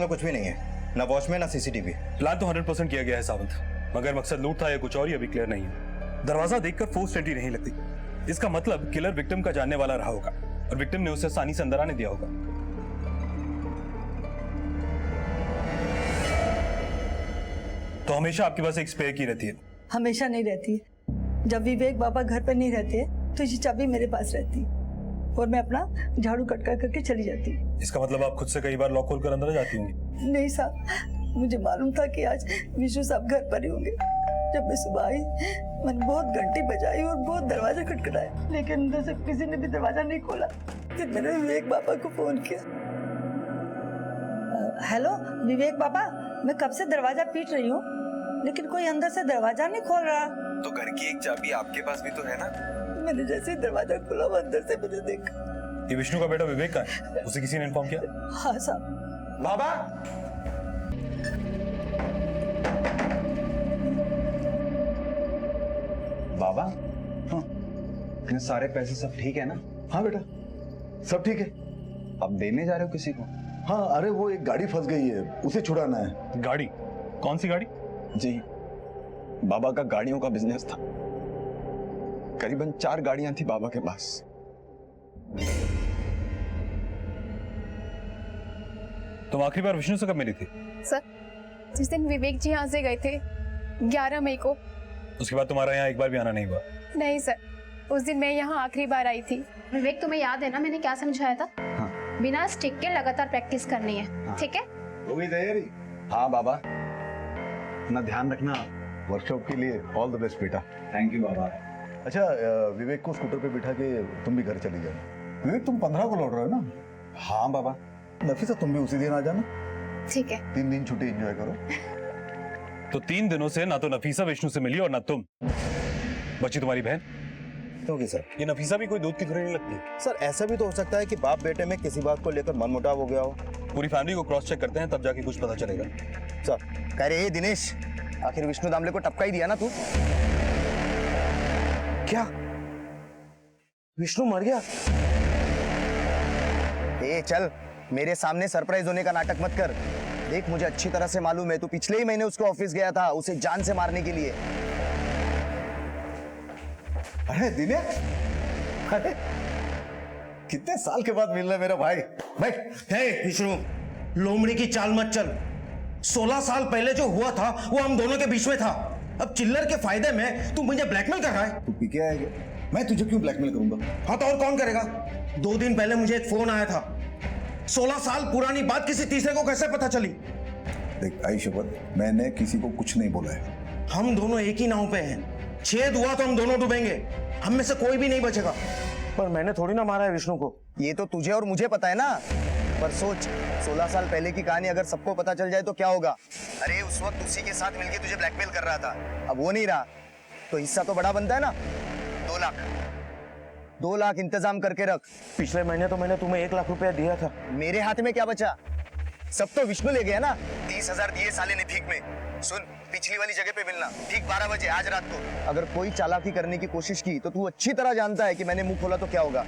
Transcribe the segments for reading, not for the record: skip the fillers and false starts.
में कुछ भी नहीं है, ना वॉचमैन ना सीसीटीवी। प्लान तो 100% किया गया है सावंत, मगर मकसद लूट था या कुछ और ही अभी क्लियर नहीं है। दरवाजा देखकर फोर्स एंट्री नहीं लगती, इसका मतलब किलर विक्टिम का जानने वाला रहा होगा और विक्टिम ने उसे आसानी से अंदर आने दिया होगा। तो हमेशा आपके पास एक स्पेयर की रहती है? हमेशा नहीं रहती है। जब विवेक बाबा घर पर नहीं रहते तो ये चाबी मेरे पास रहती है और मैं अपना झाड़ू कटका करके चली जाती हूँ। इसका मतलब आप खुद से कई बार लॉक खोल कर अंदर आ जाती होंगी? नहीं साहब, मुझे मालूम था कि आज विष्णु साहब घर पर ही होंगे। जब मैं सुबह आई मैंने बहुत घंटी बजाई और बहुत दरवाजा खटखटाया, लेकिन अंदर से किसी ने भी दरवाजा नहीं खोला। फिर मैंने विवेक बाबा को फोन किया। हेलो विवेक बाबा, मैं कब से दरवाजा पीट रही हूँ लेकिन कोई अंदर से दरवाजा नहीं खोल रहा। तो घर की एक चाबी आपके पास भी तो है ना? मैंने जैसे ही दरवाजा खोला वो अंदर से मैंने देखा। ये विष्णु का बेटा विवेक का है, उसे किसी ने इन्फॉर्म किया? हाँ साहब। बाबा, बाबा, हाँ, इतने सारे पैसे सब ठीक है ना? हाँ बेटा, सब ठीक है। अब देने जा रहे हो किसी को? हाँ, अरे वो एक गाड़ी फंस गई है, उसे छुड़ाना है। गाड़ी? कौन सी गाड़ी? जी, बाबा का गाड़ियों का बिजनेस था। करीबन 4 गाड़ियां थी बाबा के पास। तुम आखिरी बार विष्णु से कब मिली थी? सर, जिस दिन विवेक जी यहाँ से गए थे 11 मई को। उसके बाद तुम्हारा यहाँ एक बार भी आना नहीं हुआ? नहीं सर, उस दिन मैं यहाँ आखिरी बार आई थी। विवेक, तुम्हें याद है ना मैंने क्या समझाया था? हाँ। बिना स्टिक के लगातार प्रैक्टिस करनी है। हाँ। ठीक है? हो गई तैयारी? हाँ बाबा। अपना ध्यान रखना। वर्कशॉप के लिए ऑल द बेस्ट बेटा। थैंक यू बाबा। अच्छा, विवेक को स्कूटर पे बिठा के तुम भी घर चली जाना। विवेक, तुम 15 को लौट रहे हो ना? हाँ बाबा। नफीसा, तुम भी उसी दिन आ जाना। ठीक है। 3 दिन छुट्टी एंजॉय करो। तो 3 दिनों से ना तो नफीसा विष्णु से मिली और ना तुम। बची तुम्हारी बहन। क्योंकि सर ये नफीसा भी कोई दूध की थोड़ी नहीं लगती। सर ऐसा भी तो हो सकता है कि बाप बेटे में किसी बात को लेकर मनमुटाव हो गया हो। पूरी फैमिली को क्रॉस चेक करते हैं, तब जाके कुछ पता चलेगा। सर कह रहे दिनेश, आखिर विष्णु दामले को टपका ही दिया ना तू? क्या विष्णु मर गया? ए चल, मेरे सामने सरप्राइज होने का नाटक मत कर। देख, मुझे अच्छी तरह से मालूम है, तू पिछले ही महीने उसके ऑफिस गया था उसे जान से मारने के लिए। अरे दिनेश, अरे कितने साल के बाद मिल रहा है मेरा भाई। बैठ। हे विष्णु, लोमड़ी की चाल मत चल। 16 साल पहले जो हुआ था वो हम दोनों के बीच में था। अब चिल्लर के फायदे में तू मुझे ब्लैकमेल कर रहा है। तू पी के आएगा, मैं तुझे क्यों ब्लैकमेल करूंगा? हाँ तो और कौन करेगा? 2 दिन पहले मुझे एक फोन आया था। 16 साल पुरानी बात किसी तीसरे को कैसे पता चली? देख आई शपथ, मैंने किसी को कुछ नहीं बोला है। हम दोनों एक ही नाव पे हैं। छेद हुआ तो हम दोनों डूबेंगे, हम में से कोई भी नहीं बचेगा। पर मैंने थोड़ी ना मारा है विष्णु को। ये तो तुझे और मुझे पता है ना, पर सोच 16 साल पहले की कहानी अगर सबको पता चल जाए तो क्या होगा? अरे उस वक्त उसी के साथ मिलके तुझे ब्लैकमेल कर रहा था, अब वो नहीं रहा तो हिस्सा तो बड़ा बनता है ना। 2 लाख 2 लाख इंतजाम करके रख। पिछले महीने तो मैंने तुम्हें 1 लाख रुपया दिया था। मेरे हाथ में क्या बचा? सब तो विष्णु ले गया ना। 30,000 दिए साले ने भीख में। सुन, पिछली वाली जगह पे मिलना ठीक 12 बजे आज रात को। अगर कोई चालाकी करने की कोशिश की तो तू अच्छी तरह जानता है कि मैंने मुंह खोला तो क्या होगा।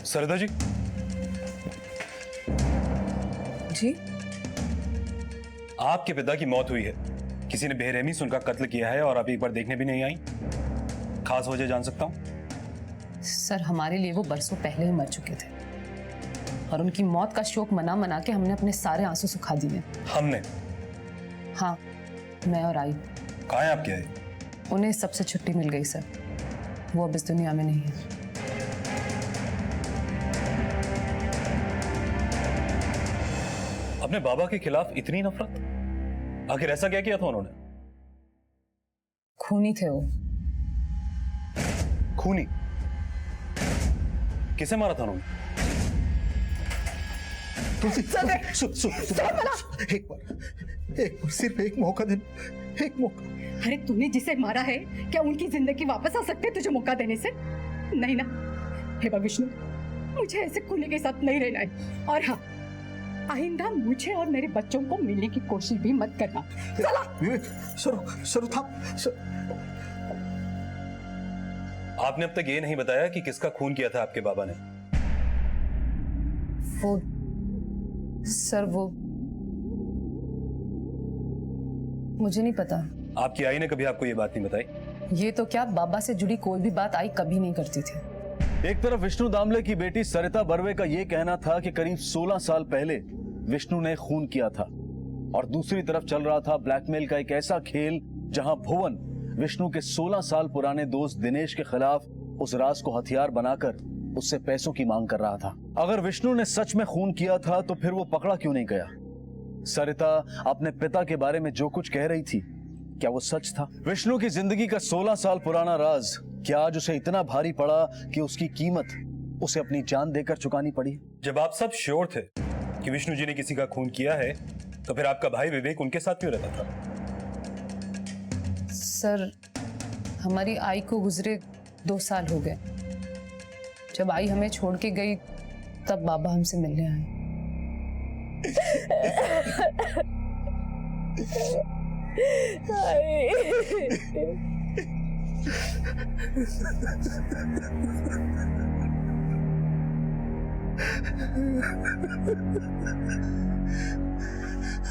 सरिता जी। जी? आपके पिता की मौत हुई है, किसी ने बेरहमी से उनका कत्ल किया है और आप एक बार देखने भी नहीं आई। खास वजह जान सकता हूं? सर, हमारे लिए वो बरसों पहले ही मर चुके थे और उनकी मौत का शोक मना मना के हमने अपने सारे आंसू सुखा दिए। हमने? हाँ, मैं और आई। कहाँ है आपके आई? उन्हें सबसे छुट्टी मिल गई सर, वो अब इस दुनिया में नहीं है। अपने बाबा के खिलाफ इतनी नफरत? आखिर ऐसा क्या किया था उन्होंने? खूनी थे वो। खूनी? किसे मारा था उन्होंने? एक बार सिर्फ एक मौका देना, एक मौका। अरे तूने जिसे मारा है क्या उनकी जिंदगी वापस आ सकती है तुझे मौका देने से? नहीं ना। हे विष्णु, मुझे ऐसे खूनी के साथ नहीं रहना है। और हाँ, आइंदा मुझे और मेरे बच्चों को मिलने की कोशिश भी मत करना। चला। विवेक, सरू था। आपने अब तक ये नहीं बताया कि किसका खून किया था आपके बाबा ने। वो सर, वो मुझे नहीं पता। आपकी आई ने कभी आपको ये बात नहीं बताई? ये तो क्या, बाबा से जुड़ी कोई भी बात आई कभी नहीं करती थी। एक तरफ विष्णु दामले की बेटी सरिता बर्वे का यह कहना था कि करीब 16 साल पहले विष्णु ने खून किया था, और दूसरी तरफ चल रहा था ब्लैकमेल का एक ऐसा खेल जहां भुवन विष्णु के 16 साल पुराने दोस्त दिनेश के खिलाफ उस राज को हथियार बनाकर उससे पैसों की मांग कर रहा था। अगर विष्णु ने सच में खून किया था तो फिर वो पकड़ा क्यों नहीं गया? सरिता अपने पिता के बारे में जो कुछ कह रही थी, क्या वो सच था? विष्णु की जिंदगी का 16 साल पुराना राज क्या आज उसे इतना भारी पड़ा कि उसकी कीमत उसे अपनी जान देकर चुकानी पड़ी? जब आप सब श्योर थे कि विष्णु जी ने किसी का खून किया है, तो फिर आपका भाई विवेक उनके साथ क्यों रहता था? सर, हमारी आई को गुजरे 2 साल हो गए। जब आई हमें छोड़ के गई तब बाबा हमसे मिलने आए।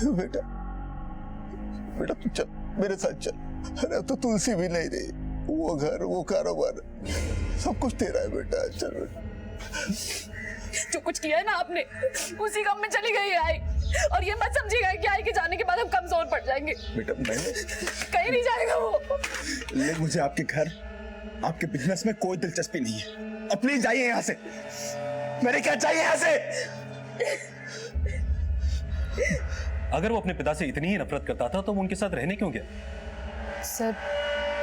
बेटा, बेटा तू चल, मेरे साथ चल। अरे तो तुलसी भी नहीं रही, वो घर, वो कारोबार, सब कुछ तेरा है बेटा। चल बेटा। जो कुछ किया है ना आपने, उसी काम में चली गई है आई। और ये मत समझिएगा कि आई के जाने के बाद हम कमजोर पड़ जाएंगे। बेटा मैंने कहीं नहीं जाएगा वो। ले, मुझे आपके घर, आपके बिजनेस में कोई दिलचस्पी नहीं है। अब प्लीज जाइए यहाँ से। मेरे क्या चाहिए यहाँ से? अगर वो अपने पिता से इतनी ही नफरत करता था तो वो उनके साथ रहने क्यों गया? सर,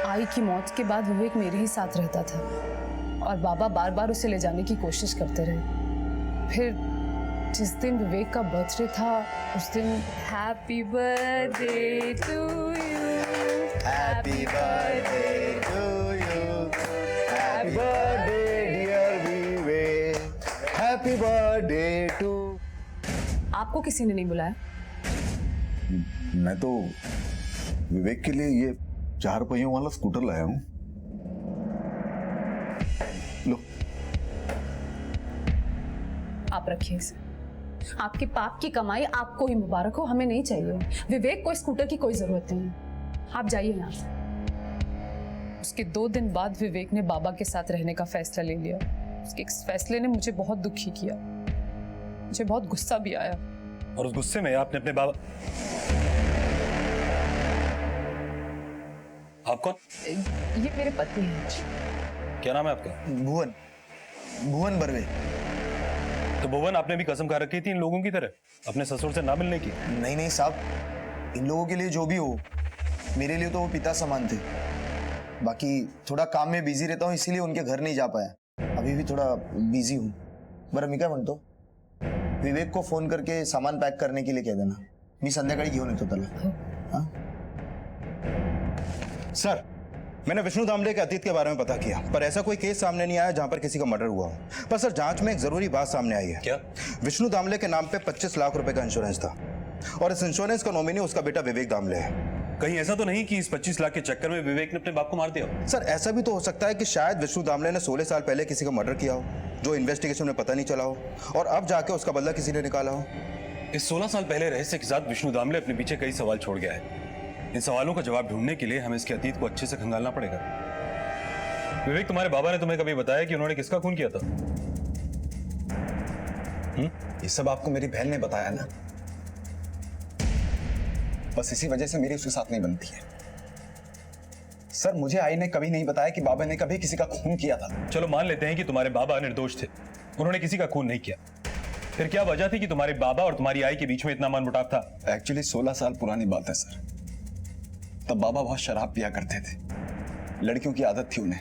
आई की मौत के बाद विवेक मेरे ही साथ रहता था, और बाबा बार बार उसे ले जाने की कोशिश करते रहे। फिर जिस दिन विवेक का बर्थडे था, उस दिन happy birthday to you, happy birthday to you, happy birthday dear Vivek, happy birthday to. आपको किसी ने नहीं बुलाया? मैं तो विवेक के लिए ये 4 पहियों वाला स्कूटर लाया हूं। लो, आप रखिए इसे। आपके पाप की कमाई आपको ही मुबारक हो, हमें नहीं चाहिए। विवेक को स्कूटर की कोई जरूरत नहीं है। आप जाइए यहाँ से। उसके 2 दिन बाद विवेक ने बाबा के साथ रहने का फैसला ले लिया। उसके इस फैसले ने मुझे बहुत दुखी किया, मुझे बहुत गुस्सा भी आया। और उस गुस्से में आपने अपने बाबा... आप कौन? ये मेरे पति हैं। क्या नाम है आपका? भुवन, भुवन बर्वे। तो भुवन, आपने भी कसम खा रखी थी इन लोगों की तरह अपने ससुर से ना मिलने की? नहीं नहीं साहब, इन लोगों के लिए जो भी हो, मेरे लिए तो वो पिता समान थे। बाकी थोड़ा काम में बिजी रहता हूँ, इसीलिए उनके घर नहीं जा पाया। अभी भी थोड़ा बिजी हूँ। बरं मी काय म्हणतो, विवेक को फोन करके सामान पैक करने के लिए कह देना। मी संध्याकाळी घेऊन येतो त्याला। हाँ? सर, मैंने विष्णु दामले के अतीत के बारे में पता किया, पर ऐसा कोई केस सामने नहीं आया जहां पर किसी का मर्डर हुआ हो। पर सर, जांच में एक जरूरी बात सामने आई है। क्या? विष्णु दामले के नाम पे 25 लाख रुपए का इंश्योरेंस था, और इस इंश्योरेंस का नॉमिनी उसका बेटा विवेक दामले है। कहीं ऐसा तो नहीं कि इस 25 लाख के चक्कर में विवेक ने अपने बाप को मार दिया? सर, ऐसा भी तो हो सकता है कि शायद विष्णु दामले ने 16 साल पहले किसी का मर्डर किया हो, जो इन्वेस्टिगेशन में पता नहीं चला हो, और अब जाके उसका बदला किसी ने निकाला हो। इस 16 साल पहले रहस्य के साथ विष्णु दामले अपने पीछे कई सवाल छोड़ गया है। इन सवालों का जवाब ढूंढने के लिए हमें इसके अतीत को अच्छे से खंगालना पड़ेगा। विवेक, तुम्हारे बाबा ने तुम्हें कभी बताया कि उन्होंने किसका खून किया था? ये सब आपको मेरी बहन ने बताया ना, बस इसी वजह से मेरी उसके साथ नहीं बनती है। सर, मुझे आई ने कभी नहीं बताया कि बाबा ने कभी किसी का खून किया था। चलो मान लेते हैं कि तुम्हारे बाबा निर्दोष थे, उन्होंने किसी का खून नहीं किया। फिर क्या वजह थी कि तुम्हारे बाबा और तुम्हारी आई के बीच में इतना मनमुटाव था? एक्चुअली 16 साल पुरानी बात है सर। तब बाबा बहुत शराब पिया करते थे, लड़कियों की आदत थी उन्हें,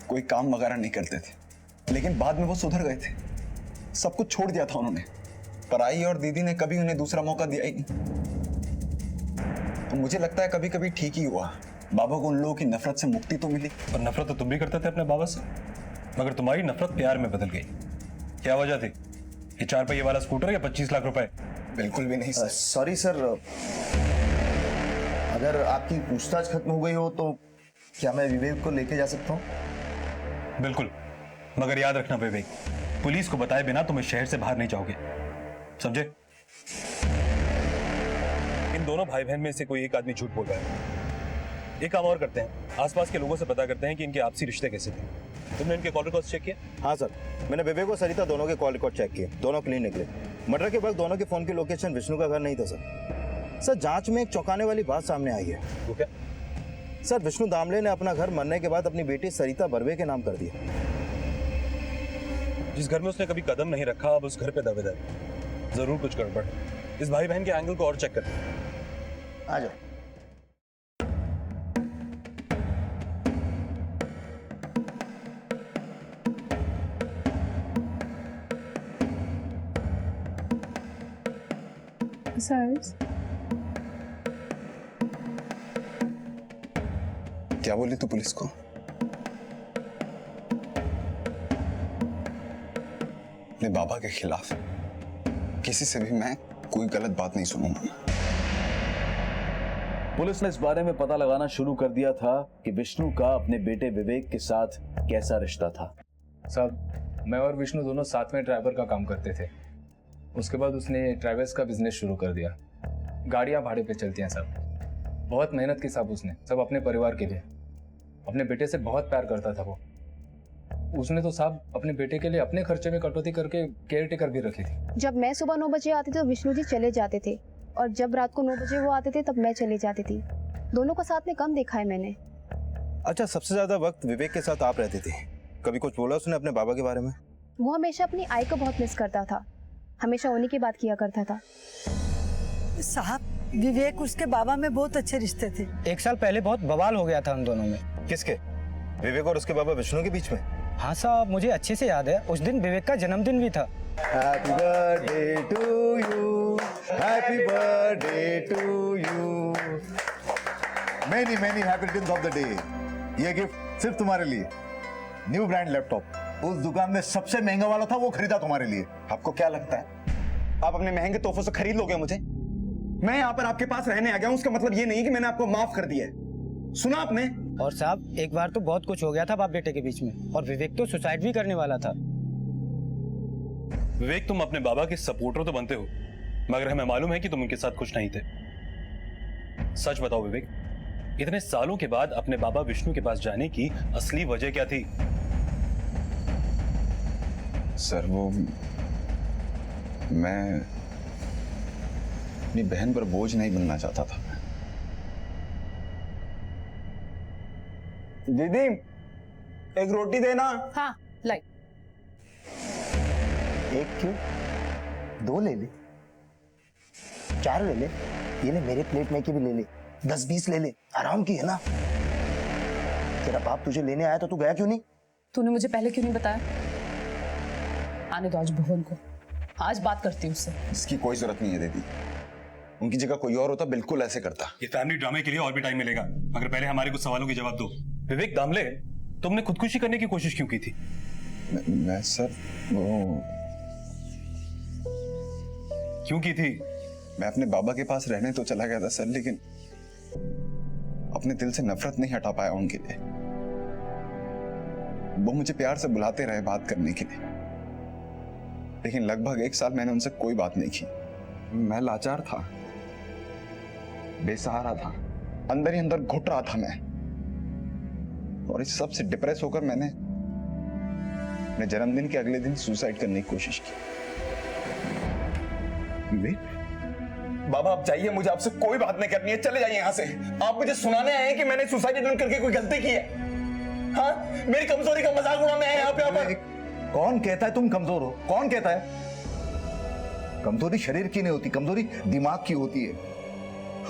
कोई काम वगैरह नहीं करते थे। लेकिन बाद में वो सुधर गए थे, सब कुछ छोड़ दिया था उन्होंने। पर आई और दीदी ने कभी उन्हें दूसरा मौका दिया ही नहीं। तो मुझे लगता है कभी कभी ठीक ही हुआ, बाबा को उन लोगों की नफरत से मुक्ति तो मिली। और नफरत तो तुम भी करते थे अपने बाबा से, मगर तुम्हारी नफरत प्यार में बदल गई। क्या वजह थी कि 4 पहिए वाला स्कूटर या 25 लाख रुपए? बिल्कुल भी नहीं सर। सॉरी सर, अगर आपकी पूछताछ खत्म हो गई हो तो क्या मैं विवेक को लेके जा सकता हूँ? बिल्कुल, मगर याद रखना विवेक, पुलिस को बताए बिना तुम इस शहर से बाहर नहीं जाओगे, समझे? इन दोनों भाई बहन में से कोई एक आदमी झूठ बोल रहा है। एक काम और करते हैं, आसपास के लोगों से पता करते हैं कि इनके आपसी रिश्ते कैसे थे। तुमने इनके कॉल रिकॉर्ड्स चेक किए? हाँ सर, मैंने विवेक और सरिता दोनों के कॉल रिकॉर्ड चेक किए, दोनों क्लीन निकले। मर्डर के वक्त दोनों के फोन की लोकेशन विष्णु का घर नहीं था सर। जांच में एक चौंकाने वाली बात सामने आई है। वो क्या? सर, विष्णु दामले ने अपना घर मरने के बाद अपनी बेटी सरिता बर्वे के नाम कर दिया। जिस घर में उसने कभी कदम नहीं रखा, अब उस घर पे दावेदार है। जरूर कुछ गड़बड़ है। इस भाई बहन के एंगल को और चेक करते हैं। आ जाओ। क्या बोली तू पुलिस को? अपने बाबा के खिलाफ किसी से भी मैं कोई गलत बात नहीं सुनूंगा। पुलिस ने इस बारे में पता लगाना शुरू कर दिया था कि विष्णु का अपने बेटे विवेक के साथ कैसा रिश्ता था। साहब, मैं और विष्णु दोनों साथ में ड्राइवर का काम करते थे। उसके बाद उसने ट्रैवल्स का बिजनेस शुरू कर दिया। गाड़ियां भाड़े पे चलती हैं साहब। बहुत मेहनत की साहब उसने, सब अपने परिवार के लिए। अपने बेटे से बहुत प्यार करता था वो। उसने तो साहब अपने बेटे के लिए अपने खर्चे में कटौती करके केयर टेकर भी रखी थी। जब मैं सुबह 9 बजे आती थी तो विष्णु जी चले जाते थे, और जब रात को 9 बजे वो आते थे तब मैं चली जाती थी। दोनों को साथ में कम देखा है मैंने। अच्छा, सबसे ज्यादा वक्त विवेक के साथ आप रहते थे, कभी कुछ बोला उसने अपने बाबा के बारे में? वो हमेशा अपनी आई को बहुत मिस करता था, हमेशा उन्हीं की बात किया करता था। साहब, विवेक उसके बाबा में बहुत अच्छे रिश्ते थे। 1 साल पहले बहुत बवाल हो गया था उन दोनों में। किसके? विवेक और उसके बाबा विष्णु के बीच में? हाँ साहब, मुझे अच्छे से याद है, उस दिन विवेक का जन्मदिन भी था। Happy birthday to you, happy birthday to you, many many happy returns of the day. ये गिफ्ट सिर्फ तुम्हारे लिए। न्यू ब्रांड लैपटॉप, उस दुकान में सबसे महंगा वाला था, वो खरीदा तुम्हारे लिए। आपको क्या लगता है आप अपने महंगे तोहफों से खरीद लोगे मुझे? मैं यहाँ पर आपके पास रहने आ गया हूँ, उसका मतलब ये नहीं कि मैंने आपको माफ कर दिया है। सुना आपने? और साहब, एक बार तो बहुत कुछ हो गया था बाप बेटे के बीच में, और विवेक तो सुसाइड भी करने वाला था। विवेक, तुम अपने बाबा के सपोर्टर तो बनते हो, मगर हमें मालूम है कि तुम उनके साथ खुश नहीं थे। सच बताओ विवेक, इतने सालों के बाद अपने बाबा विष्णु के पास जाने की असली वजह क्या थी? सर, वो मैं अपनी बहन पर बोझ नहीं बनना चाहता था। दीदी, एक रोटी देना। हाँ, लाई। एक क्यों, 2 ले ले, 4 ले ले, ये ले मेरे प्लेट में की भी ले ले, 10-20 ले ले, आराम की है ना। तेरा बाप तुझे लेने आया तो तू गया क्यों नहीं? तूने मुझे पहले क्यों नहीं बताया? आने दो आज भुवन को, आज बात करती हूँ उससे। इसकी कोई जरूरत नहीं है दीदी, उनकी जगह कोई और होता बिल्कुल ऐसे करता। ये फैमिली ड्रामे के लिए और भी टाइम मिलेगा, मगर पहले हमारे कुछ सवालों के जवाब दो। विवेक दामले, तुमने खुदकुशी करने की कोशिश क्यों की थी? मैं सर, वो क्यों की थी? मैं अपने बाबा के पास रहने तो चला गया था सर, लेकिन अपने दिल से नफरत नहीं हटा पाया उनके लिए। वो मुझे प्यार से बुलाते रहे बात करने के लिए, लेकिन लगभग 1 साल मैंने उनसे कोई बात नहीं की। मैं लाचार था, बेसहारा था, अंदर ही अंदर घुट रहा था मैं, और इस सब से डिप्रेस होकर मैंने अपने जन्मदिन के अगले दिन सुसाइड करने की कोशिश की। विवेक, बाबा आप जाइए, मुझे आपसे कोई बात नहीं करनी है, चले जाइए यहाँ से। आप मुझे सुनाने आए हैं कि मैंने सुसाइड अटेम्प्ट करके कोई गलती की है? हाँ, मेरी कमजोरी का मजाक उड़ाने आए हैं आप यहाँ पर। कौन कहता है तुम कमजोर हो? कौन कहता है? कमजोरी शरीर की नहीं होती, कमजोरी दिमाग की होती है,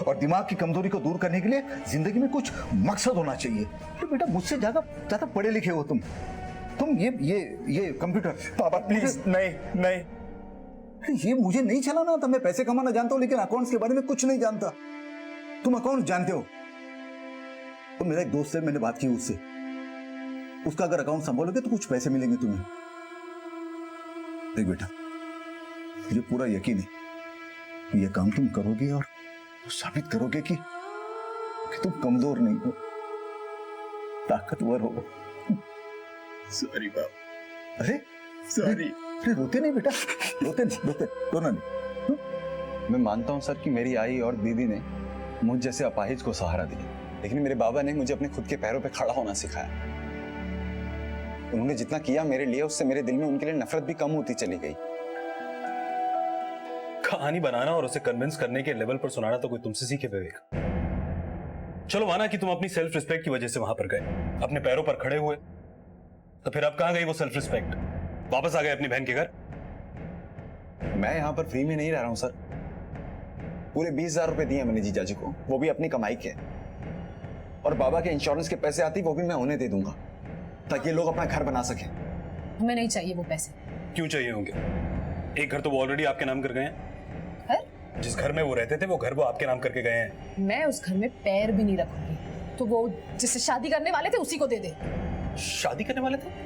और दिमाग की कमजोरी को दूर करने के लिए जिंदगी में कुछ मकसद होना चाहिए। तो बेटा, मुझसे ज्यादा पढ़े लिखे हो तुम ये कंप्यूटर। बाबा प्लीज, नहीं नहीं, ये मुझे नहीं चलाना आता। मैं पैसे कमाना जानता हूं, लेकिन अकाउंट्स के बारे में कुछ नहीं जानता। तुम अकाउंट जानते हो? तो मेरा एक दोस्त है, मैंने बात की उससे, उसका अगर अकाउंट संभालोगे तो कुछ पैसे मिलेंगे तुम्हें। देख बेटा, मुझे पूरा यकीन है कि ये काम तुम करोगे और साबित करोगे कि तुम कमजोर नहीं हो, ताकतवर हो। सॉरी बाप। अरे सॉरी। अरे रोते नहीं बेटा, रोते नहीं, रोना नहीं। मैं मानता हूं सर कि मेरी आई और दीदी ने मुझ जैसे अपाहिज को सहारा दिया, लेकिन मेरे बाबा ने मुझे अपने खुद के पैरों पे खड़ा होना सिखाया। उन्होंने जितना किया मेरे लिए, उससे मेरे दिल में उनके लिए नफरत भी कम होती चली गई। कहानी बनाना और उसे कन्विंस करने के लेवल पर सुनाना तो कोई तुमसे सीखे विवेक। चलो माना कि तुम अपनी सेल्फ रिस्पेक्ट की वजह से वहां पर गए, अपने पैरों पर खड़े हुए, तो फिर अब कहां गई वो सेल्फ रिस्पेक्ट? वापस आ गए अपनी बहन के घर? मैं यहाँ पर फ्री में नहीं रह रहा हूँ सर। पूरे 20,000 रुपए दिए मैंने जीजा जी को, वो भी अपनी कमाई के, और बाबा के इंश्योरेंस के पैसे आती वो भी मैं उन्हें दे दूंगा ताकि ये लोग अपना घर बना सकें। हमें नहीं चाहिए वो पैसे। क्यों चाहिए होंगे? एक घर तो वो ऑलरेडी आपके नाम कर गए हैं। घर? जिस घर में वो रहते थे वो घर वो आपके नाम करके गए हैं। मैं उस घर में पैर भी नहीं रखूंगी, तो वो जिससे शादी करने वाले थे उसी को दे दे। शादी करने वाले थे?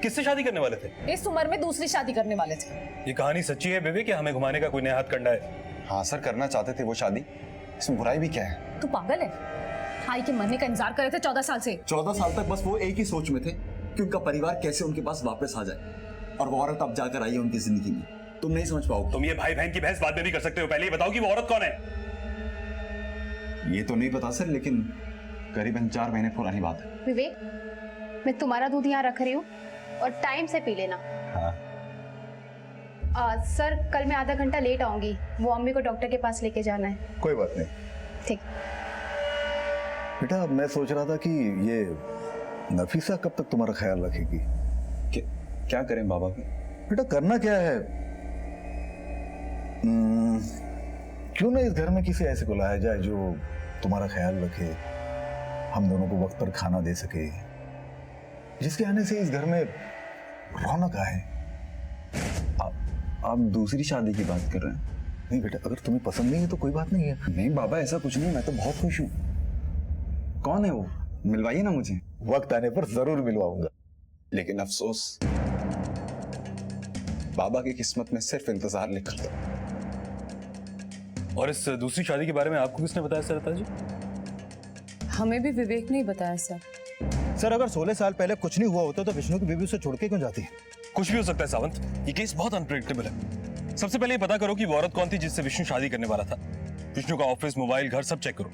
किससे शादी करने वाले थे? इस उम्र में दूसरी शादी करने वाले थे। ये कहानी सच्ची है विवेक, या हमें घुमाने का कोई नया हाथ कंडा है? हाँ सर, करना चाहते थे वो शादी, इसमें बुराई भी क्या है? तू पागल है? आई के मरने का इंतजार कर रहे थे 14 साल से। 14 साल तक बस वो एक ही सोच में थे कि उनका परिवार कैसे उनके पास वापस आ जाए, और वो औरत अब जाकर आई है उनकी जिंदगी में। तुम नहीं समझ पाओगे। तुम ये भाई बहन की बहस बाद में भी कर सकते हो, पहले ये बताओ कि वो औरत कौन है? ये तो नहीं पता सर, लेकिन करीबन 4 महीने पुरानी बात है। विवेक, मैं तुम्हारा दूध यहाँ रख रही हूँ और टाइम से पी लेना। हाँ। सर, कल मैं आधा घंटा लेट आऊंगी, वो अम्मी को डॉक्टर के पास लेके जाना है। कोई बात नहीं। ठीक। बेटा मैं सोच रहा था कि ये नफीसा कब तक तुम्हारा ख्याल रखेगी? क्या करें बाबा? बेटा करना क्या है, क्यों ना इस घर में किसी ऐसे को लाया जाए जो तुम्हारा ख्याल रखे, हम दोनों को वक्त पर खाना दे सके, जिसके आने से इस घर में रौनक आए। आप दूसरी शादी की बात कर रहे हैं? नहीं बेटा, अगर तुम्हें पसंद नहीं है तो कोई बात नहीं है। नहीं बाबा, ऐसा कुछ नहीं, मैं तो बहुत खुश हूँ। कौन है वो? मिलवाइए ना मुझे। वक्त आने पर जरूर मिलवाऊंगा। लेकिन अफसोस, बाबा की किस्मत में सिर्फ इंतजार लिखा था। और इस दूसरी शादी के बारे में आपको किसने बताया सरता जी? हमें भी विवेक ने बताया सर। सर अगर 16 साल पहले कुछ नहीं हुआ होता तो विष्णु की बीवी उसे छोड़ के क्यों जाती है? कुछ भी हो सकता है सावंत, ये केस बहुत अनप्रेडिक्टेबल है। सबसे पहले ये पता करो कि वो औरत कौन थी जिससे विष्णु शादी करने वाला था। विष्णु का ऑफिस, मोबाइल, घर सब चेक करो।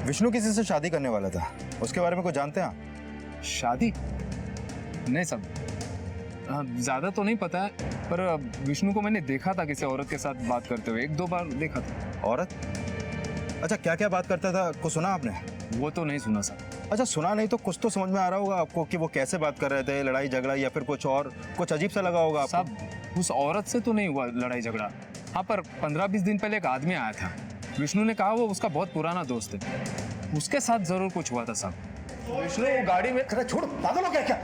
विष्णु किसी से शादी करने वाला था, उसके बारे में कुछ जानते हैं आप? शादी? नहीं सब ज्यादा तो नहीं पता है, पर विष्णु को मैंने देखा था किसी औरत के साथ बात करते हुए, 1-2 बार देखा था। औरत? अच्छा, क्या क्या बात करता था, कुछ सुना आपने? वो तो नहीं सुना सर। अच्छा, सुना नहीं तो कुछ तो समझ में आ रहा होगा आपको कि वो कैसे बात कर रहे थे, लड़ाई झगड़ा या फिर कुछ और, कुछ अजीब सा लगा होगा आपको? साहब, उस औरत से तो नहीं हुआ लड़ाई झगड़ा। हाँ, पर 15-20 दिन पहले एक आदमी आया था, विष्णु ने कहा वो उसका बहुत पुराना दोस्त है, उसके साथ जरूर कुछ हुआ था साहब। विष्णु गाड़ी में खड़ा, छोड़, पागल हो क्या?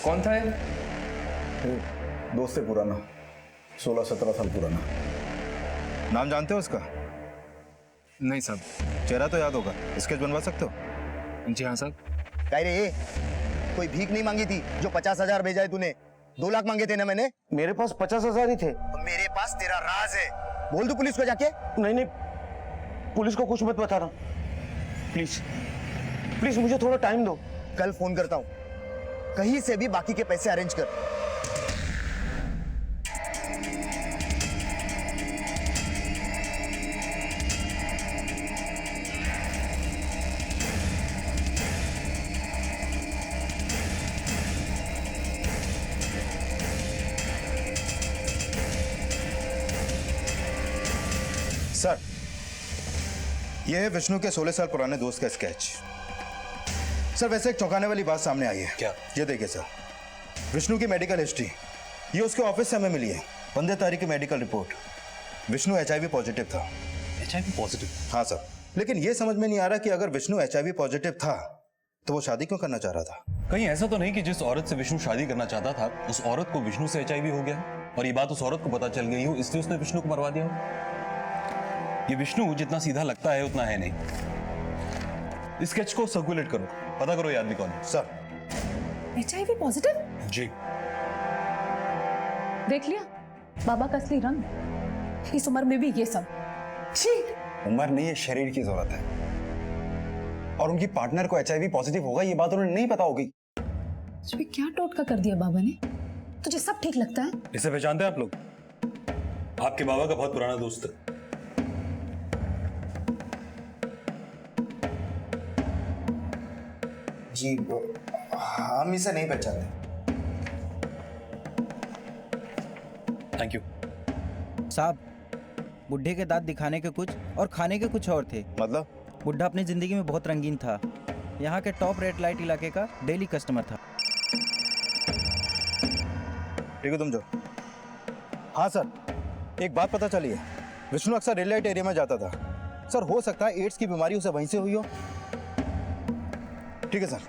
कौन था ये? दोस्त से पुराना, 16-17 साल पुराना। नाम जानते हो उसका? नहीं साहब। चेहरा तो याद होगा, स्केच बनवा सकते हो? जी हाँ साहब। कह रहे कोई भीख नहीं मांगी थी जो 50,000 भेजा है तूने? 2 लाख मांगे थे ना मैंने? मेरे पास 50,000 ही थे। मेरे पास तेरा राज है, बोल दो पुलिस को जाके। नहीं नहीं, पुलिस को कुछ मत बताना प्लीज, प्लीज मुझे थोड़ा टाइम दो। कल फोन करता हूँ, कहीं से भी बाकी के पैसे अरेंज कर। सर, यह है विष्णु के 16 साल पुराने दोस्त का स्केच। सर वैसे एक चौंकाने वाली बात सामने आई है। क्या? ये देखिए सर, विष्णु की मेडिकल हिस्ट्री, ये उसके ऑफिस से हमें मिली है। 15 तारीख की medical report, Vishnu HIV positive था। HIV positive? हाँ सर, लेकिन ये समझ में नहीं आ रहा कि अगर विष्णु HIV पॉजिटिव था तो वो शादी क्यों करना चाह रहा था? कहीं ऐसा तो नहीं कि जिस औरत से विष्णु शादी करना चाहता था उस औरत को विष्णु से HIV हो गया और ये बात उस औरत को पता चल गई हो, इसलिए उसने विष्णु को मरवा दिया हो? ये विष्णु जितना सीधा लगता है उतना है नहीं। स्केच को सर्कुलेट करो, पता करो ये आदमी कौन है। Sir HIV positive? जी। देख लिया बाबा का असली रंग। इस उम्र में भी ये सब। छी। उम्र नहीं, ये शरीर की जरूरत है। और उनकी पार्टनर को HIV पॉजिटिव होगा ये बात उन्हें नहीं पता होगी। तुझे क्या टोटका कर दिया बाबा ने? तुझे सब ठीक लगता है? इसे पहचानते हैं आप लोग? आपके बाबा का बहुत पुराना दोस्त है। जी हम इसे नहीं पहचानते। Thank you. साहब, बुढ़े के दांत दिखाने के कुछ और खाने के कुछ और थे। मतलब? बुढ़ा अपनी जिंदगी में बहुत रंगीन था। यहाँ के टॉप रेड लाइट इलाके का डेली कस्टमर था। ठीक है, तुम जो। हाँ सर, एक बात पता चली है, विष्णु अक्सर रेड लाइट एरिया में जाता था। सर हो सकता है एड्स की बीमारी उसे वहीं से हुई हो। ठीक है सर।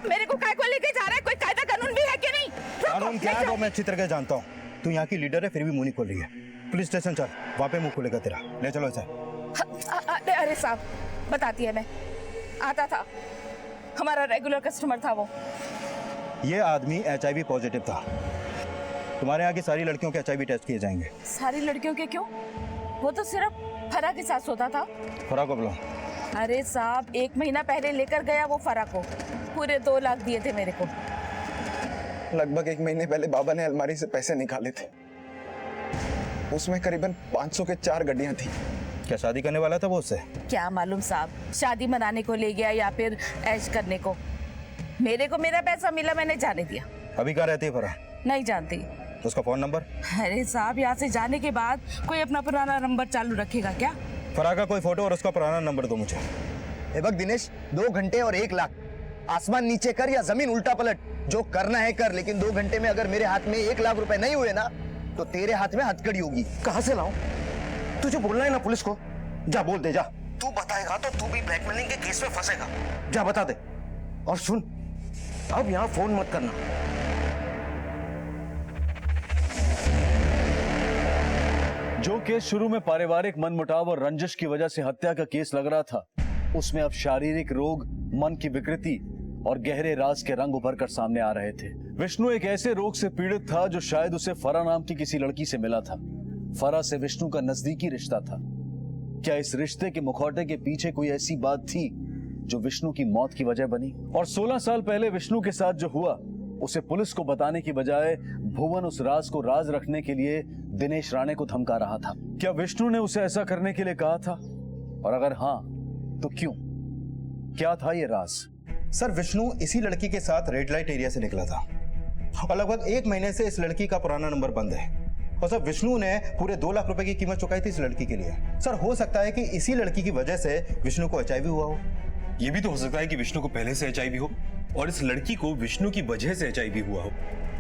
मेरे को काय को लेके जा रहा है? कोई कायदा कानून भी है कि नहीं? कानून क्या है वो मैं अच्छी तरह जानता हूँ। तू यहाँ की लीडर है फिर भी मुंह नहीं खोल रही है। पुलिस स्टेशन चल, वहाँ पे मुंह खुलेगा तेरा। ले चलो इसे। अरे साहब, बताती है मैं। आता था, हमारा रेगुलर कस्टमर था वो। ये आदमी HIV पॉजिटिव था। तुम्हारे यहाँ की सारी लड़कियों के HIV टेस्ट किए जाएंगे। सारी लड़कियों के क्यों? वो तो सिर्फ फरा के साथ सोता था। फरा को बुलाओ। अरे साहब, 1 महीना पहले लेकर गया वो फरा को। पूरे 2 लाख दिए थे मेरे को। लगभग 1 महीने पहले बाबा ने अलमारी से पैसे निकाले थे। उसमें करीबन 500 के 4 गड्डियां थी। क्या शादी करने वाला था वो उससे? क्या मालूम साहब, शादी मनाने को ले गया या फिर ऐश करने को। मेरे को मेरा पैसा मिला, मैंने जाने दिया। अभी कहाँ रहती है फरा? नहीं जानती। तो उसका फोन नंबर? अरे साहब, यहाँ से जाने के बाद कोई अपना पुराना नंबर चालू रखेगा क्या? फरा का कोई फोटो और उसका पुराना नंबर दो मुझे। ए बक दिनेश, 2 घंटे और 1 लाख। आसमान नीचे कर या जमीन उल्टा पलट, जो करना है कर, लेकिन 2 घंटे में अगर मेरे हाथ में 1 लाख रुपए नहीं हुए ना तो तेरे हाथ में हथकड़ी होगी। कहाँ से लाऊं? तुझे बोलना है ना पुलिस को। जा बोल दे, जा। तू बताएगा तो तू भी ब्लैकमेलिंग के केस में फंसेगा। जा बता दे। और सुन, अब यहाँ फोन मत करना। जो केस शुरू में पारिवारिक मनमुटाव और रंजिश की वजह से हत्या का केस लग रहा था, उसमें अब शारीरिक रोग, मन की विकृति और गहरे राज के रंग उभर कर सामने आ रहे थे। विष्णु एक ऐसे रोग से पीड़ित था जो शायद उसे फरा नाम की किसी लड़की से मिला था। फरा से विष्णु का नजदीकी रिश्ता था। क्या इस रिश्ते के मुखौटे के पीछे कोई ऐसी बात थी जो विष्णु की मौत की वजह बनी? और 16 साल पहले विष्णु के साथ जो हुआ उसे पुलिस को बताने की बजाय भुवन उस राज को राज रखने के लिए दिनेश राणे को धमका रहा था। क्या विष्णु ने उसे ऐसा करने के लिए कहा था? और अगर हाँ तो क्यों? क्या था ये राज? सर, विष्णु इसी लड़की के साथ रेड लाइट एरिया से निकला था और लगभग 1 महीने से इस लड़की का पुराना नंबर बंद है। और सर, विष्णु ने पूरे 2 लाख रुपए की कीमत चुकाई थी इस लड़की के लिए। सर, हो सकता है कि इसी लड़की की वजह से विष्णु को HIV हुआ हो। ये भी तो हो सकता है कि विष्णु को पहले से HIV हो और इस लड़की को विष्णु की वजह से HIV हुआ हो,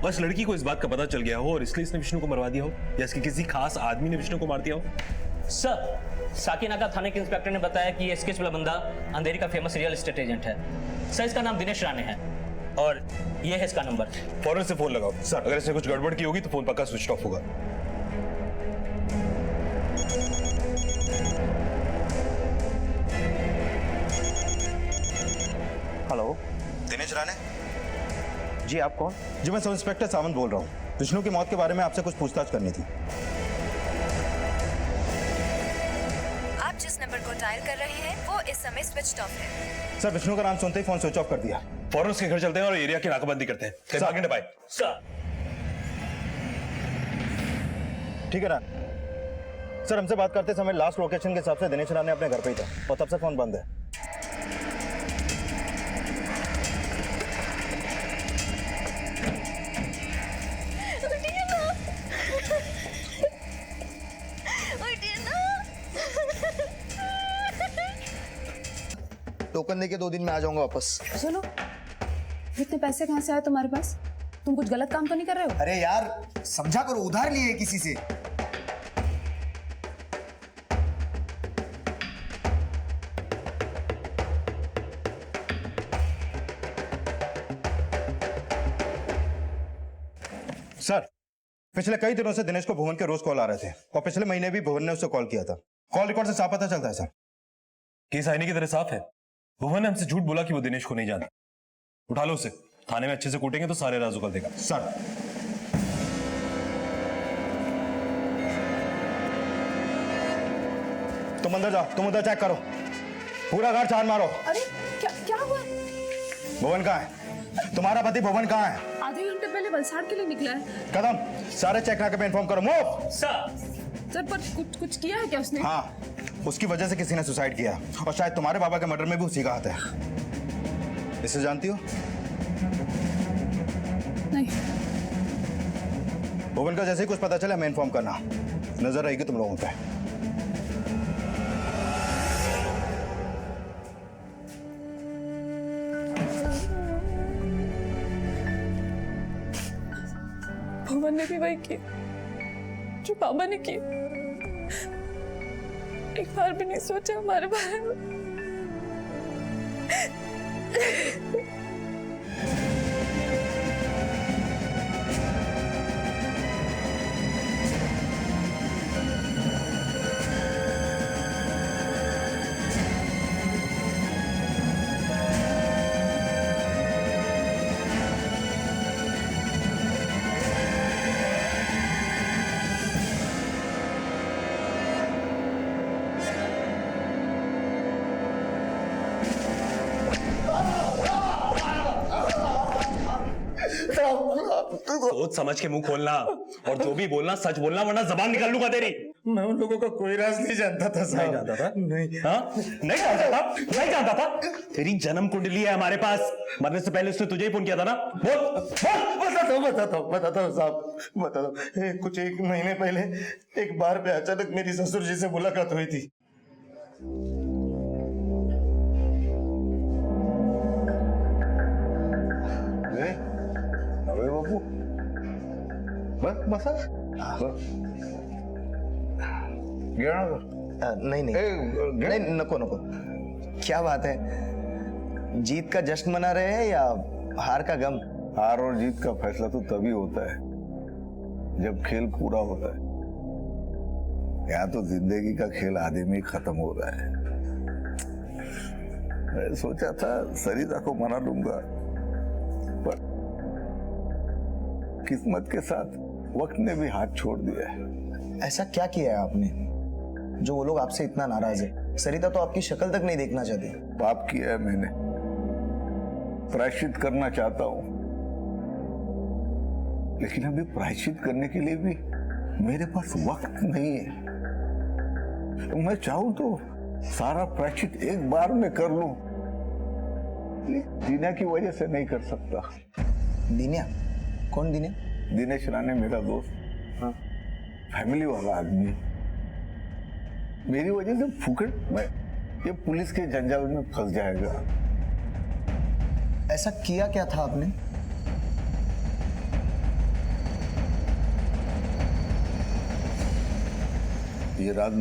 और इस लड़की को इस बात का पता चल गया हो और इसलिए इसने विष्णु को मरवा दिया हो, या इसके किसी खास आदमी ने विष्णु को मार दिया हो। सर, साकीनाका थाने के इंस्पेक्टर ने बताया कि ये स्केच वाला बंदा अंधेरी का फेमस रियल एस्टेट एजेंट है। सर, इसका नाम दिनेश राणे है और ये है इसका नंबर। फौरन से फोन लगाओ सर, अगर इसने कुछ गड़बड़ की होगी तो फोन पक्का स्विच ऑफ होगा। हेलो, दिनेश राणे जी आप कौन? जी मैं सब इंस्पेक्टर सावंत बोल रहा हूँ। विष्णु की मौत के बारे में आपसे कुछ पूछताछ करनी थी। आप जिस नंबर को डायल कर रहे हैं वो इस समय स्विच ऑफ है। सर, विष्णु का नाम सुनते ही फोन स्विच ऑफ कर दिया। फौरन उसके घर चलते हैं और एरिया की नाकाबंदी करते हैं। सर, ठीक है ना? सर, हमसे बात करते समय लास्ट लोकेशन के हिसाब से दिनेश राणे अपने घर पे ही था और तब से फोन बंद है। टोकन देके 2 दिन में आ जाऊंगा वापस। सुनो, इतने पैसे कहाँ से आए तुम्हारे पास? तुम कुछ गलत काम तो नहीं कर रहे हो? अरे यार समझा करो, उधार लिए किसी से। सर, पिछले कई दिनों से दिनेश को भुवन के रोज कॉल आ रहे थे और पिछले महीने भी भुवन ने उससे कॉल किया था। कॉल रिकॉर्ड से साफ पता चलता है सर। केस आईने की तरह साफ है। भुवन ने हमसे झूठ बोला कि वो दिनेश को नहीं जानता। उठा लो उसे। थाने में अच्छे से कूटेंगे तो सारे राज उगल देगा। सर तुम अंदर जाओ, तुम उधर चेक करो, पूरा घर छान मारो। अरे क्या क्या हुआ? भुवन कहाँ है? तुम्हारा पति भुवन कहाँ है? आधे घंटे पहले वलसाड़ के लिए निकला है। कदम सारे चेक करके पे इन्फॉर्म करो। मूव। सर पर कुछ किया है क्या उसने? हाँ, उसकी वजह से किसी ने सुसाइड किया और शायद तुम्हारे बाबा के मर्डर में भी उसी का हाथ है। इसे जानती हो? नहीं। भुवन का जैसे ही कुछ पता चले हमें इन्फॉर्म करना, नजर रहेगी तुम लोगों पे। भुवन ने भी वही की जो बाबा ने की। एक बार भी नहीं सोचा हमारे बारे में। सोच समझ के मुंह खोलना और जो भी बोलना सच बोलना, वरना जबान निकाल लूंगा तेरी। मैं उन लोगों का कोई राज नहीं जानता था साहब। नहीं जानता था? नहीं। हाँ? नहीं जानता था? नहीं जानता था? तेरी जन्म कुंडली है हमारे पास, मरने से पहले उसने तुझे ही फोन किया था ना? बोल। बताता हूँ साहब, बताता हूँ। कुछ एक महीने पहले एक बार पे अचानक मेरी ससुर जी से मुलाकात हुई थी। अबे बाबू, बस नहीं नहीं नको नको। क्या बात है, जीत का जश्न मना रहे हैं या हार का गम? हार और जीत का फैसला तो तभी होता है जब खेल पूरा होता है। यहाँ तो जिंदगी का खेल आधे में खत्म हो रहा है। मैं सोचा था सरिता को मना लूंगा, पर किस्मत के साथ वक्त ने भी हाथ छोड़ दिया है। ऐसा क्या किया है आपने जो वो लोग आपसे इतना नाराज है? सरिता तो आपकी शक्ल तक नहीं देखना चाहती। पाप किया है मैंने, प्रायश्चित करना चाहता हूं, लेकिन अभी प्रायश्चित करने के लिए भी मेरे पास वक्त नहीं है। मैं चाहूं तो सारा प्रायश्चित एक बार में कर लूं, दीना की वजह से नहीं कर सकता। दीना? कौन दीना? दिनेश राणे मेरा दोस्त, हाँ, फैमिली वाला आदमी। मेरी वजह से फुकट में ये पुलिस के जंजाल में फंस जाएगा। ऐसा किया क्या था आपने? ये रात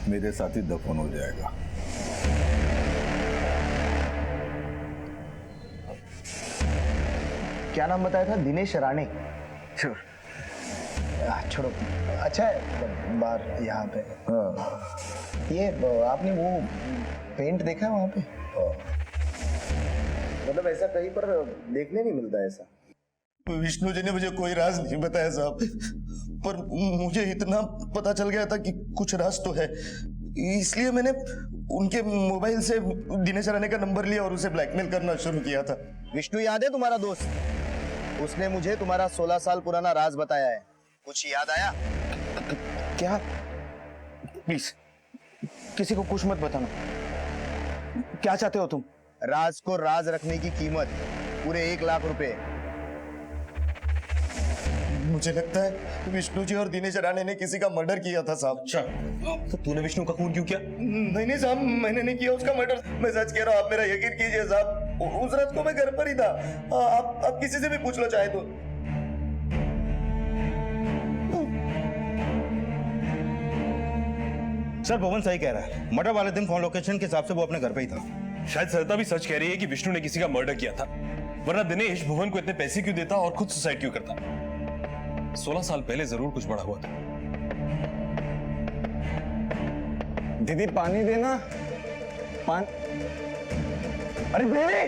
मेरे साथ ही दफन हो जाएगा। क्या नाम बताया था? दिनेश राणे। छोड़ो, अच्छा है बार यहाँ पे। ये आपने वो पेंट देखा है वहाँ पे? मतलब ऐसा कहीं पर देखने नहीं मिलता ऐसा। विष्णु जी ने मुझे कोई राज नहीं बताया साहब, पर मुझे इतना पता चल गया था कि कुछ राज तो है, इसलिए मैंने उनके मोबाइल से दिनेश राणे का नंबर लिया और उसे ब्लैकमेल करना शुरू किया था। विष्णु याद है तुम्हारा दोस्त? उसने मुझे तुम्हारा 16 साल पुराना राज बताया है। कुछ याद आया? क्या? प्लीज किसी को कुछ मत बताना। क्या चाहते हो तुम? राज को राज रखने की कीमत पूरे 1 लाख रुपए। मुझे लगता है विष्णु जी और दिनेश राणे ने किसी का मर्डर किया था साहब। अच्छा, तो तूने विष्णु का खून क्यों किया? नहीं साहब, मैंने नहीं किया उसका मर्डर। मैं सच कह रहा हूँ, आप मेरा यकीन कीजिए साहब। उस रात को मैं घर पर ही था। आप किसी से भी पूछ लो चाहे तो। सर भवन सही कह रहा है, मर्डर वाले दिन फोन लोकेशन के हिसाब से वो अपने घर पे ही था। शायद सरिता भी सच कह रही है कि विष्णु ने किसी का मर्डर किया था, वरना दिनेश भुवन को इतने पैसे क्यों देता और खुद सुसाइड क्यों करता? 16 साल पहले जरूर कुछ बड़ा हुआ था। दीदी पानी देना। अरे दीदी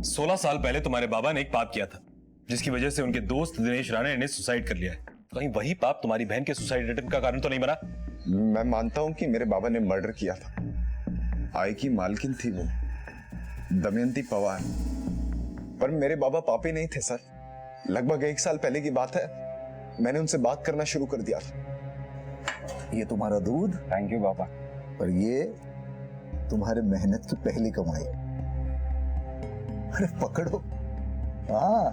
सोलह साल पहले तुम्हारे बाबा ने एक पाप किया था जिसकी वजह से उनके दोस्त दिनेश राणे ने सुसाइड कर लिया है। कहीं वही पाप तुम्हारी बहन के सुसाइड अटेम्प्ट का कारण तो नहीं बना? मैं मानता हूं कि मेरे बाबा ने मर्डर किया था। आय की मालकिन थी वो दमयंती पवार, पर मेरे बाबा पापी नहीं थे सर। लगभग 1 साल पहले की बात है, मैंने उनसे बात करना शुरू कर दिया था। ये तुम्हारा दूध। थैंक यू बाबा। और ये तुम्हारे मेहनत की पहली कमाई। अरे पकड़ो। हाँ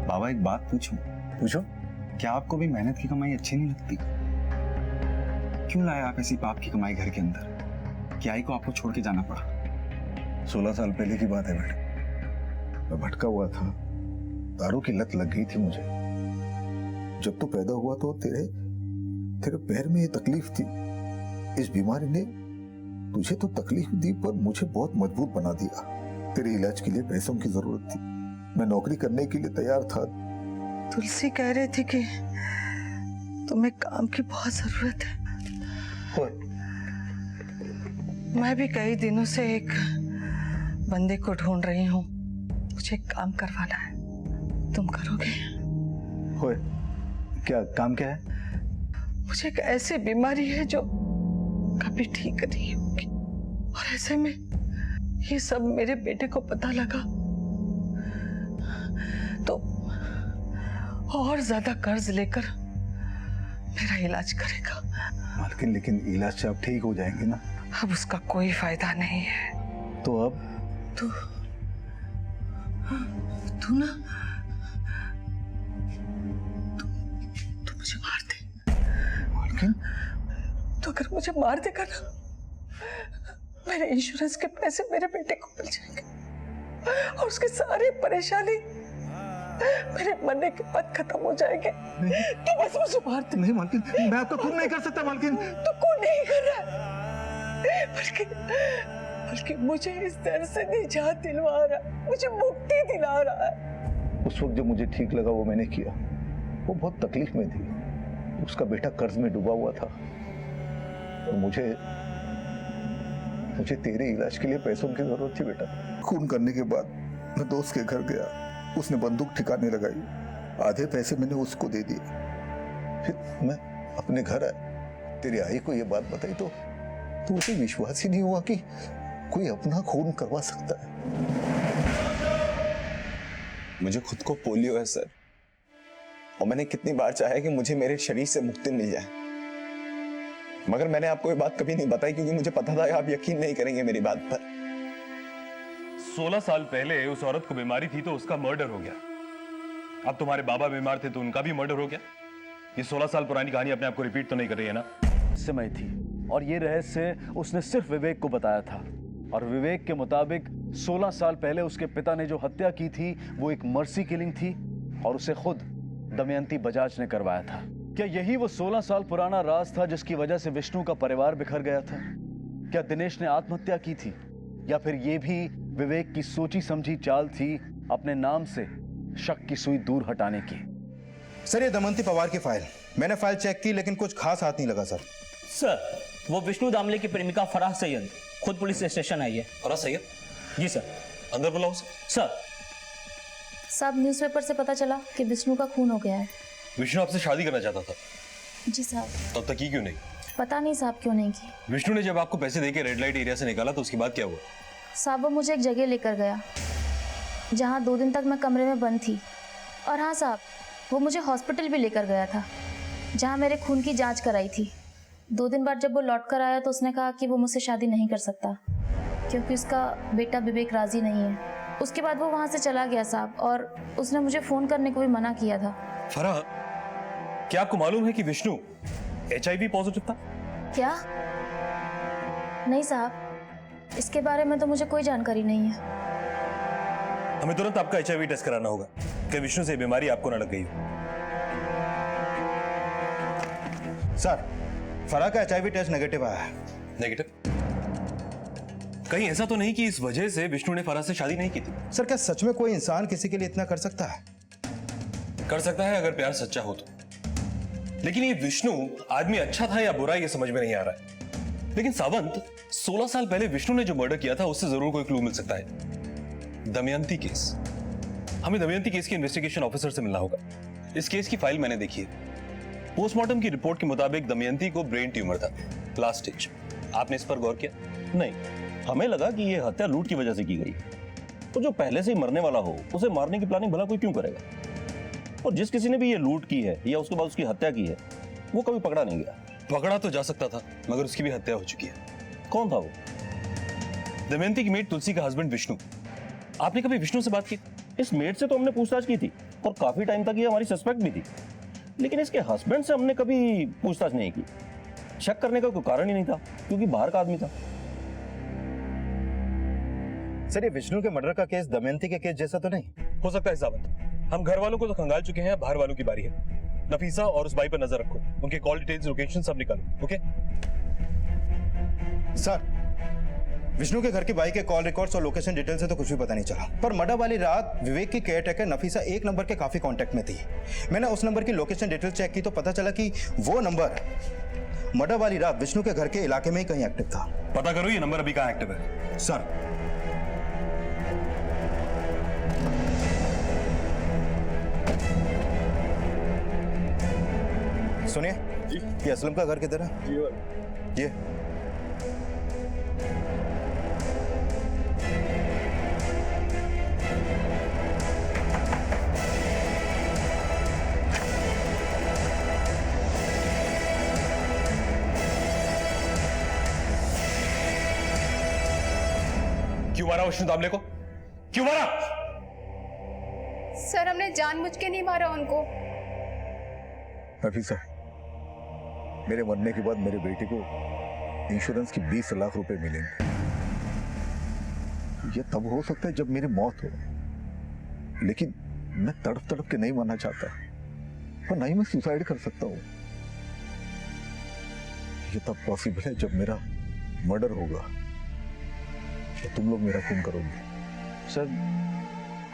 बाबा एक बात पूछूं? पूछो। क्या आपको भी मेहनत की कमाई अच्छी नहीं लगती? क्यों लाए आप ऐसी पाप की कमाई घर के अंदर? क्या आई को आपको छोड़ के जाना पड़ा? 16 साल पहले की बात है बेटा। मैं भटका हुआ था, दारू की लत लग गई थी मुझे। जब तू पैदा हुआ तो तेरे पैर में ये तकलीफ थी। इस बीमारी ने तुझे तो तकलीफ दी पर मुझे बहुत मजबूत बना दिया। तेरे इलाज के लिए पैसों की जरूरत थी। मैं नौकरी करने के लिए तैयार था। तुलसी कह रही थी कि तुम्हें काम की बहुत जरूरत है। मैं भी कई दिनों से एक बंदे को ढूंढ रही हूँ। मुझे काम करवाना है, तुम करोगे? होए, क्या काम क्या है? मुझे एक ऐसी बीमारी है जो कभी ठीक नहीं होगी, और ऐसे में ये सब मेरे बेटे को पता लगा तो और ज्यादा कर्ज लेकर मेरा इलाज करेगा। मालकिन, लेकिन इलाज से आप ठीक हो जाएंगे ना? अब उसका कोई फायदा नहीं है। तो अब तू ना तू मुझे मार दे। मालकिन, तो अगर मुझे मार देगा ना, मेरे इंश्योरेंस के पैसे मेरे बेटे को मिल जाएंगे और उसकी सारी परेशानी मेरे मरने के बाद खत्म हो जाएंगे। तो बस मुझे मार दे। नहीं मालकिन, मैं आपका खून नहीं कर सकता मालकिन। तो खून नहीं कर रहा, बल्कि मुझे इस दर्द से निजात दिलवा रहा, मुझे मुक्ति दिला रहा है। उस वक्त जब मुझे ठीक लगा वो मैंने किया। वो बहुत तकलीफ में थी, उसका बेटा कर्ज में डूबा हुआ था और मुझे तेरे इलाज के लिए पैसों की जरूरत थी बेटा। खून करने के बाद मैं दोस्त के घर गया, उसने बंदूक ठिकाने लगाई, आधे पैसे मैंने उसको दे दिए। फिर मैं अपने घर आया, तेरी आई को ये बात बताई तो उसे विश्वास ही नहीं हुआ कि कोई अपना खून करवा सकता है। मुझे खुद को पोलियो है सर, और मैंने कितनी बार चाहा कि मुझे मेरे शरीर से मुक्ति मिल जाए, मगर मैंने आपको ये बात कभी नहीं बताई क्योंकि मुझे पता था आप यकीन नहीं करेंगे मेरी बात पर। 16 साल पहले उस औरत को बीमारी थी तो उसका मर्डर हो गया। अब तुम्हारे बाबा बीमार थे तो उनका भी मर्डर हो गया। ये 16 साल पुरानी कहानी अपने आप को रिपीट तो नहीं कर रही है ना? समय थी और ये रहस्य उसने सिर्फ विवेक को बताया था, और विवेक के मुताबिक 16 साल पहले उसके पिता ने जो हत्या की थी वो एक मर्सी किलिंग थी और उसे खुद दमयंती बजाज ने करवाया था। क्या यही वो 16 साल पुराना राज था जिसकी वजह से विष्णु का परिवार बिखर गया था? क्या दिनेश ने आत्महत्या की थी, या फिर ये भी विवेक की सोची समझी चाल थी अपने नाम से शक की सुई दूर हटाने की? सर, ये दमयंती पवार की फाइल, मैंने फाइल चेक की लेकिन कुछ खास हाथ नहीं लगा सर। सर, वो विष्णु दामले की प्रेमिका फराह सैयद खुद पुलिस स्टेशन आई है। फराह सैयद? जी सर। अंदर बुलाओ सर। साहब, न्यूज़पेपर से पता चला कि विष्णु का खून हो गया है। विष्णु आपसे शादी करना चाहता था? जी साहब। तब तक की क्यों नहीं? पता नहीं साहब क्यों नहीं की। विष्णु ने जब आपको पैसे देके रेड लाइट एरिया से निकाला तो उसके बाद क्या हुआ? साहब, वो मुझे एक जगह लेकर गया जहाँ 2 दिन तक मैं कमरे में बंद थी, और हाँ साहब, वो मुझे हॉस्पिटल भी लेकर गया था जहाँ मेरे खून की जांच कराई थी। 2 दिन बाद जब वो लौट कर आया तो उसने कहा कि वो मुझसे शादी नहीं कर सकता क्योंकि उसका बेटा विवेक राजी नहीं है। उसके बाद वो वहाँ से चला गया साहब, और उसने मुझे फ़ोन करने को भी मना किया था। फराह, क्या आपको मालूम है कि विष्णु HIV पॉजिटिव था? क्या? नहीं साहब, इसके बारे में तो मुझे कोई जानकारी नहीं है। हमें तुरंत आपका HIV टेस्ट कराना होगा कि विष्णु से बीमारी आपको न लग गई हो। सर, फराह का HIV टेस्ट नेगेटिव आया है। नेगेटिव? कहीं ऐसा तो नहीं कि इस वजह से विष्णु ने फराह से शादी नहीं की थी? सर, क्या सच में कोई इंसान किसी के लिए इतना कर सकता है? कर सकता है अगर प्यार सच्चा हो तो। लेकिन ये विष्णु आदमी अच्छा था या बुरा ये समझ में नहीं आ रहा है। लेकिन सावंत, 16 साल पहले विष्णु ने जो मर्डर किया था उससे जरूर कोई क्लू मिल सकता है। दमयंती केस। हमें दमयंती केस के इन्वेस्टिगेशन ऑफिसर से मिलना होगा। इस केस की फाइल मैंने देखी है। पोस्टमार्टम की रिपोर्ट के मुताबिक दमयंती को ब्रेन ट्यूमर था, लास्ट स्टेज। आपने इस पर गौर किया? नहीं, हमें लगा कि यह हत्या लूट की वजह से की गई। तो जो पहले से ही मरने वाला हो उसे मारने की प्लानिंग भला कोई क्यों करेगा? और जिस किसी ने भी ये लूट की है या उसके बाद उसकी हत्या की है वो कभी पकड़ा नहीं गया। पकड़ा तो जा सकता था मगर उसकी भी हत्या हो चुकी है। कौन था वो? दमयंती की मेट तुलसी का हस्बैंड विष्णु। आपने कभी विष्णु से बात की? इस मेड से तो हमने पूछताछ की थी और काफी टाइम तक ये हमारी सस्पेक्ट भी थी, लेकिन इसके हस्बैंड से हमने कभी पूछताछ नहीं की। शक करने का कोई कारण ही नहीं था क्योंकि बाहर का आदमी था। सर, ये विष्णु के मर्डर का केस दमयंती के केस जैसा तो नहीं हो सकता है सावंत। हम घर वालों को तो खंगाल चुके हैं, बाहर वालों की बारी है। नफीसा और उस भाई पर नजर रखो, उनके कॉल डिटेल्स, लोकेशन सब निकालो। ओके सर, विष्णु के घर की बाइक के कॉल रिकॉर्ड्स और लोकेशन डिटेल से तो कुछ भी पता नहीं चला, पर मर्डर वाली रात विवेक की केयरटेकर नफीसा एक नंबर के काफी कांटेक्ट में थी। मैंने उस नंबर की लोकेशन डिटेल चेक की तो पता चला कि वो नंबर मर्डर वाली रात विष्णु के घर के इलाके में ही कहीं एक्टिव था। पता करो ये नंबर अभी कहाँ एक्टिव है। सर, सुनिए, ये असलम का घर किधर है? ये क्यों मारा विष्णु दामले को? क्यों मारा? सर हमने जानबूझ के नहीं मारा उनको। नफीसा, मेरे मरने के बाद मेरे बेटे को इंश्योरेंस की 20 लाख रुपए मिलेंगे। ये तब हो सकता है जब मेरी मौत हो, लेकिन मैं तड़प तड़प के नहीं मरना चाहता और नहीं मैं सुसाइड कर सकता हूं। ये तब पॉसिबल है जब मेरा मर्डर होगा तो तुम लोग मेरा खून करोगे। सर,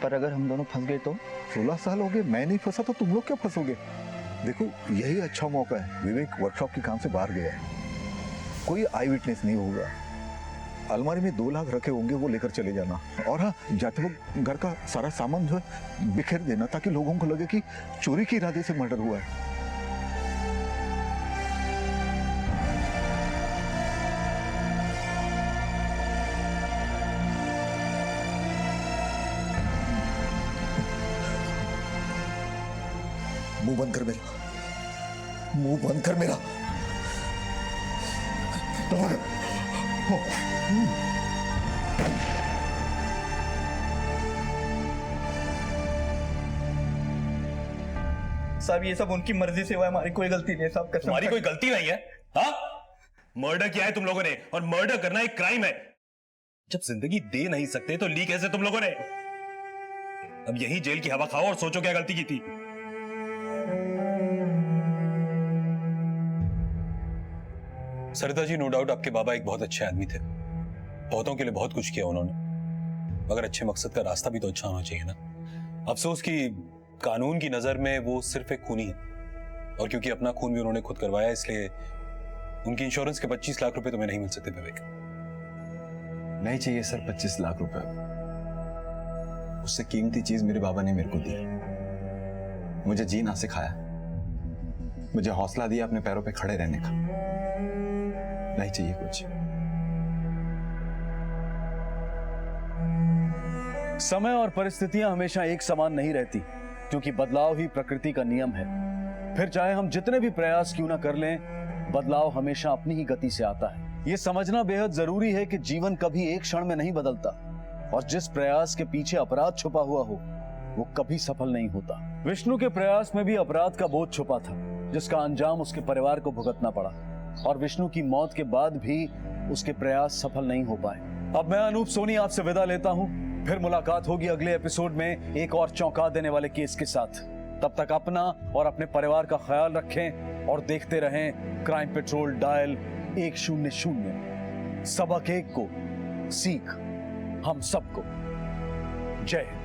पर अगर हम दोनों फंस गए तो? 16 साल हो गए, मैं नहीं फंसा तो तुम लोग क्या फंसोगे? देखो, यही अच्छा मौका है। विवेक वर्कशॉप के काम से बाहर गया है, कोई आई विटनेस नहीं होगा। अलमारी में 2 लाख रखे होंगे, वो लेकर चले जाना। और हाँ, जाते वक्त घर का सारा सामान जो है बिखेर देना ताकि लोगों को लगे कि चोरी के इरादे से मर्डर हुआ है। मुंह बंद कर मेरा, मुंह बंद कर मेरा। साहब ये सब उनकी मर्जी से हुआ है, हमारी कोई गलती नहीं है साहब। कसम। तुम्हारी कोई गलती नहीं है? हाँ, मर्डर किया है तुम लोगों ने, और मर्डर करना एक क्राइम है। जब जिंदगी दे नहीं सकते तो ली कैसे तुम लोगों ने? अब यही जेल की हवा खाओ और सोचो क्या गलती की थी। सरिता जी, नो डाउट आपके बाबा एक बहुत अच्छे आदमी थे, बहुतों के लिए बहुत कुछ किया उन्होंने, मगर अच्छे मकसद का रास्ता भी तो अच्छा होना चाहिए ना। अफसोस कि कानून की नजर में वो सिर्फ एक खूनी है, और क्योंकि अपना खून भी उन्होंने खुद करवाया इसलिए उनकी इंश्योरेंस के 25 लाख रुपए तुम्हें नहीं मिल सकते। विवेक, नहीं चाहिए सर 25 लाख रुपए। उससे कीमती चीज मेरे बाबा ने मेरे को दी। मुझे जीना सिखाया, मुझे हौसला दिया अपने पैरों पे खड़े रहने का। नहीं चाहिए कुछ। समय और परिस्थितियां हमेशा एक समान नहीं रहती, क्योंकि बदलाव ही प्रकृति का नियम है। फिर चाहे हम जितने भी प्रयास क्यों ना कर लें, बदलाव हमेशा अपनी ही गति से आता है। यह समझना बेहद जरूरी है कि जीवन कभी एक क्षण में नहीं बदलता, और जिस प्रयास के पीछे अपराध छुपा हुआ हो वो कभी सफल नहीं होता। विष्णु के प्रयास में भी अपराध का बोझ छुपा था, जिसका अंजाम उसके परिवार को भुगतना पड़ा, और विष्णु की मौत के बाद भी उसके प्रयास सफल नहीं हो पाए। अब मैं अनूप सोनी आपसे विदा लेता हूं। फिर मुलाकात होगी अगले एपिसोड में एक और चौंका देने वाले केस के साथ। तब तक अपना और अपने परिवार का ख्याल रखें और देखते रहें क्राइम पेट्रोल डायल 100। सबक एक को सीख हम सबको। जय हिंद।